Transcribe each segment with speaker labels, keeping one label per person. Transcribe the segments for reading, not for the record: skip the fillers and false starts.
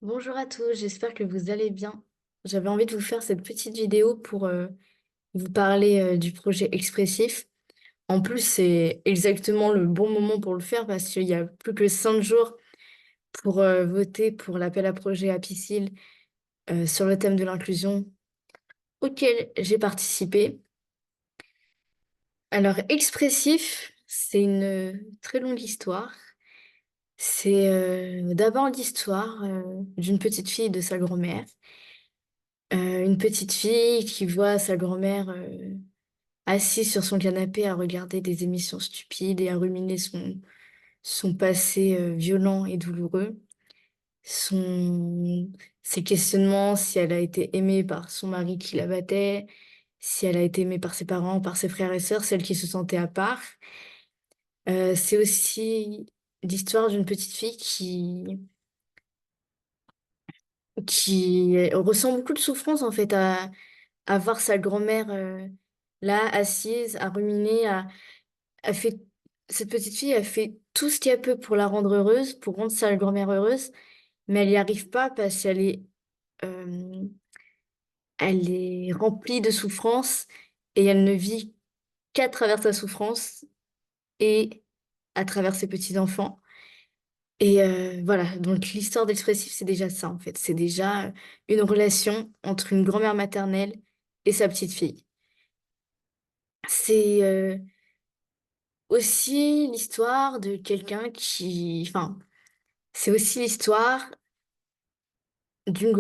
Speaker 1: Bonjour à tous, j'espère que vous allez bien. J'avais envie de vous faire cette petite vidéo pour vous parler du projet Expressif. En plus, c'est exactement le bon moment pour le faire parce qu'il y a plus que 5 jours pour voter pour l'appel à projet à Piscine sur le thème de l'inclusion auquel j'ai participé. Alors, Expressif, c'est une très longue histoire. C'est d'abord l'histoire d'une petite fille et de sa grand-mère. Une petite fille qui voit sa grand-mère assise sur son canapé à regarder des émissions stupides et à ruminer son passé violent et douloureux, son, ses questionnements, si elle a été aimée par son mari qui la battait, si elle a été aimée par ses parents, par ses frères et sœurs, celle qui se sentait à part. C'est aussi l'histoire d'une petite fille qui ressent beaucoup de souffrance en fait à voir sa grand-mère là, assise, à ruminer, a fait, cette petite fille a fait tout ce qu'elle peut pour la rendre heureuse, pour rendre sa grand-mère heureuse, mais elle n'y arrive pas parce euh, elle est remplie de souffrance et elle ne vit qu'à travers sa souffrance et à travers ses petits-enfants. Et voilà, donc l'histoire d'Expressif, c'est déjà ça en fait. C'est déjà une relation entre une grand-mère maternelle et sa petite fille. C'est aussi l'histoire de quelqu'un qui... Enfin, c'est aussi l'histoire d'une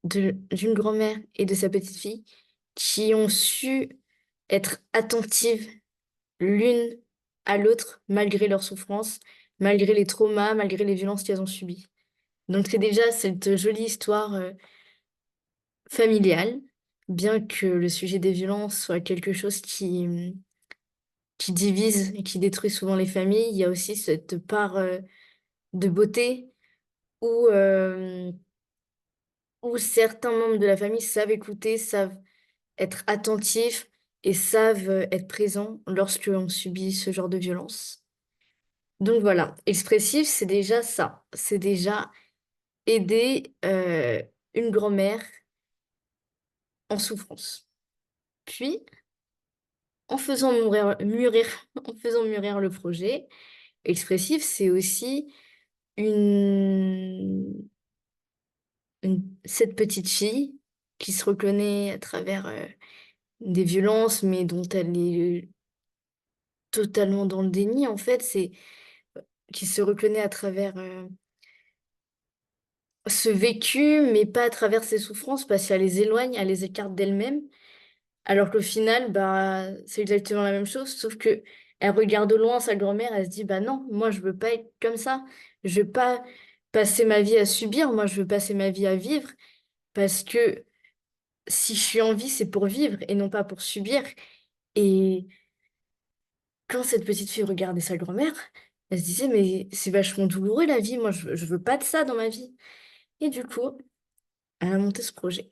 Speaker 1: d'une grand-mère et de sa petite fille qui ont su être attentives l'une à l'autre malgré leurs souffrances, malgré les traumas, malgré les violences qu'elles ont subies. Donc c'est déjà cette jolie histoire familiale, bien que le sujet des violences soit quelque chose qui divise et qui détruit souvent les familles, il y a aussi cette part de beauté où, où certains membres de la famille savent écouter, savent être attentifs et savent être présents lorsque l'on subit ce genre de violence. Donc voilà, expressif, c'est déjà ça. C'est déjà aider une grand-mère en souffrance. Puis, en faisant en faisant mûrir le projet, expressif, c'est aussi une, cette petite fille qui se reconnaît à travers des violences, mais dont elle est totalement dans le déni, en fait, c'est qui se reconnaît à travers ce vécu, mais pas à travers ses souffrances, parce qu'elle les éloigne, elle les écarte d'elle-même, alors qu'au final, bah, c'est exactement la même chose, sauf que elle regarde au loin sa grand-mère, elle se dit, bah non, moi je veux pas être comme ça, je veux pas passer ma vie à subir, moi je veux passer ma vie à vivre, parce que si je suis en vie, c'est pour vivre et non pas pour subir. Et quand cette petite fille regardait sa grand-mère, elle se disait, mais c'est vachement douloureux la vie, moi je veux pas de ça dans ma vie. Et du coup, elle a monté ce projet.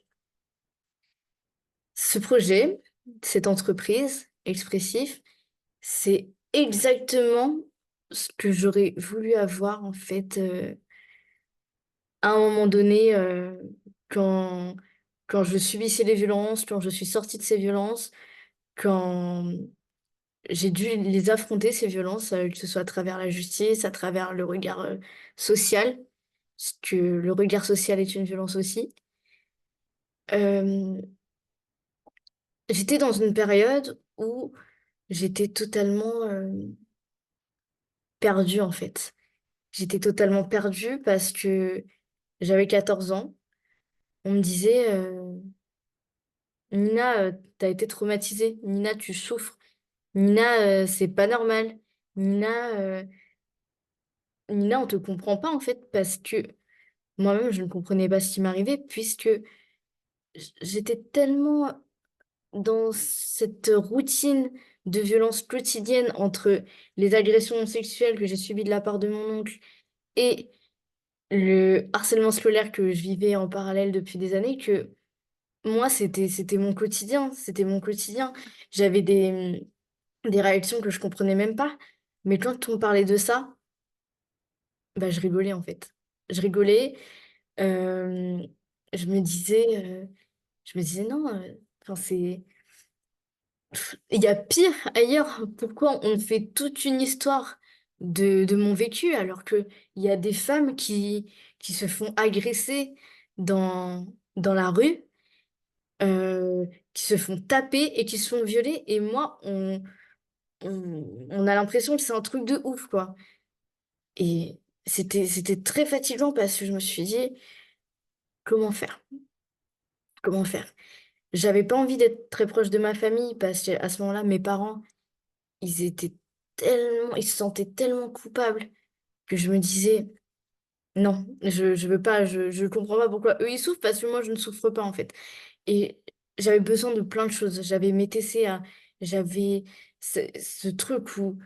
Speaker 1: Ce projet, cette entreprise, Expressif, c'est exactement ce que j'aurais voulu avoir en fait à un moment donné quand, quand je subissais les violences, quand je suis sortie de ces violences, quand j'ai dû les affronter, ces violences, que ce soit à travers la justice, à travers le regard social, parce que le regard social est une violence aussi. Euh, J'étais dans une période où j'étais totalement perdue en fait. J'étais totalement perdue parce que j'avais 14 ans. On me disait, Nina, t'as été traumatisée. Nina, tu souffres. Nina, c'est pas normal. Nina, Nina, on te comprend pas en fait parce que moi-même, je ne comprenais pas ce qui m'arrivait puisque j'étais tellement dans cette routine de violence quotidienne entre les agressions sexuelles que j'ai subies de la part de mon oncle et le harcèlement scolaire que je vivais en parallèle depuis des années que moi, c'était mon quotidien. C'était mon quotidien. J'avais des réactions que je comprenais même pas. Mais quand on parlait de ça, bah, je rigolais en fait. Je rigolais. Euh, je me disais, non, enfin, il y a pire ailleurs. Pourquoi on fait toute une histoire de mon vécu alors que il y a des femmes qui se font agresser dans la rue, euh, qui se font taper et qui se font violer, et moi, on a l'impression que c'est un truc de ouf, quoi. Et c'était très fatigant parce que je me suis dit, comment faire? Comment faire? J'avais pas envie d'être très proche de ma famille parce qu'à ce moment-là, mes parents, ils se sentaient tellement coupables que je me disais, non, je veux pas, je comprends pas pourquoi eux ils souffrent parce que moi je ne souffre pas en fait. Et j'avais besoin de plein de choses. J'avais mes TCA, j'avais ce truc où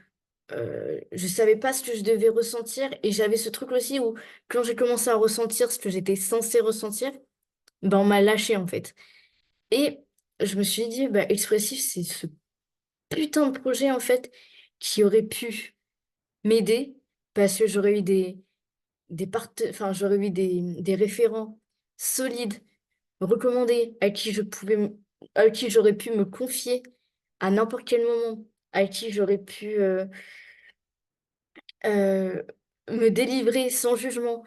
Speaker 1: je savais pas ce que je devais ressentir et j'avais ce truc aussi où quand j'ai commencé à ressentir ce que j'étais censée ressentir, ben on m'a lâché en fait. Et je me suis dit, bah, Expressif, c'est ce putain de projet en fait qui aurait pu m'aider parce que j'aurais eu j'aurais eu des référents solides, recommandés, à qui j'aurais pu me confier à n'importe quel moment, à qui j'aurais pu euh, me délivrer sans jugement,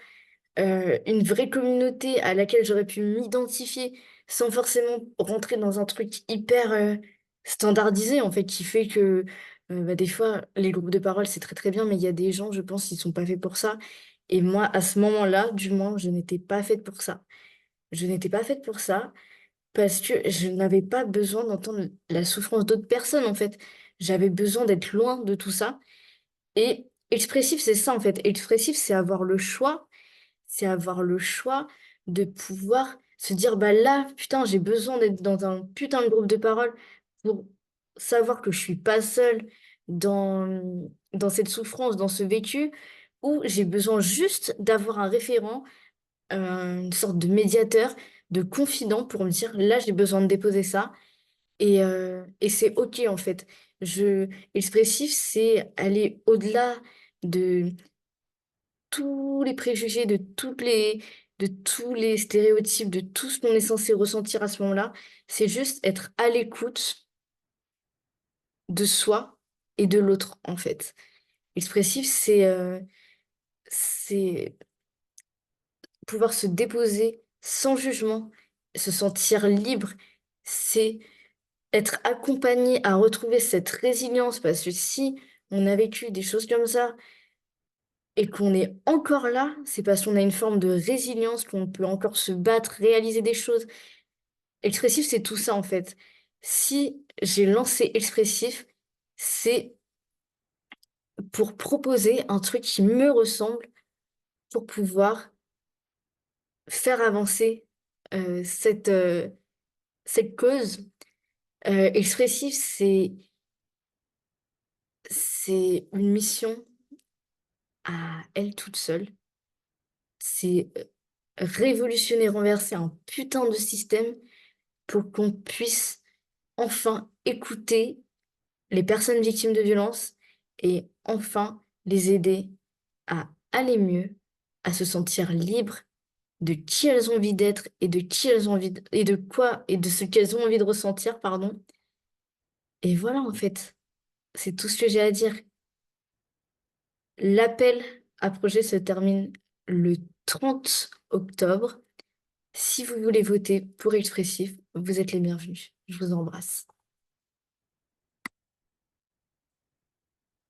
Speaker 1: une vraie communauté à laquelle j'aurais pu m'identifier sans forcément rentrer dans un truc hyper standardisé, en fait, qui fait que bah, des fois, les groupes de parole, c'est très très bien, mais il y a des gens, je pense, qui sont pas faits pour ça. Et moi, à ce moment-là, du moins, je n'étais pas faite pour ça. Je n'étais pas faite pour ça parce que je n'avais pas besoin d'entendre la souffrance d'autres personnes, en fait. J'avais besoin d'être loin de tout ça. Et expressif, c'est ça, en fait. Expressif, c'est avoir le choix de pouvoir se dire, bah là, putain, j'ai besoin d'être dans un putain de groupe de parole pour savoir que je suis pas seule dans cette souffrance, dans ce vécu, où j'ai besoin juste d'avoir un référent, une sorte de médiateur, de confident pour me dire, là, j'ai besoin de déposer ça. Et c'est OK, en fait. Expressif, c'est aller au-delà tous les préjugés, de tous les stéréotypes, de tout ce qu'on est censé ressentir à ce moment-là. C'est juste être à l'écoute de soi et de l'autre, en fait. Expressif, c'est pouvoir se déposer sans jugement, se sentir libre. C'est être accompagné à retrouver cette résilience, parce que si on a vécu des choses comme ça, et qu'on est encore là, c'est parce qu'on a une forme de résilience, qu'on peut encore se battre, réaliser des choses. Expressif, c'est tout ça en fait. Si j'ai lancé Expressif, c'est pour proposer un truc qui me ressemble, pour pouvoir faire avancer cette, cette cause. Expressif, c'est une mission à elle toute seule. C'est révolutionner, renverser un putain de système pour qu'on puisse enfin écouter les personnes victimes de violences et enfin les aider à aller mieux, à se sentir libres de qui elles ont envie d'être et de qui elles ont et de quoi et de ce qu'elles ont envie de ressentir, pardon. Et voilà, en fait, c'est tout ce que j'ai à dire. L'appel à projet se termine le 30 octobre. Si vous voulez voter pour Expressif, vous êtes les bienvenus. Je vous embrasse.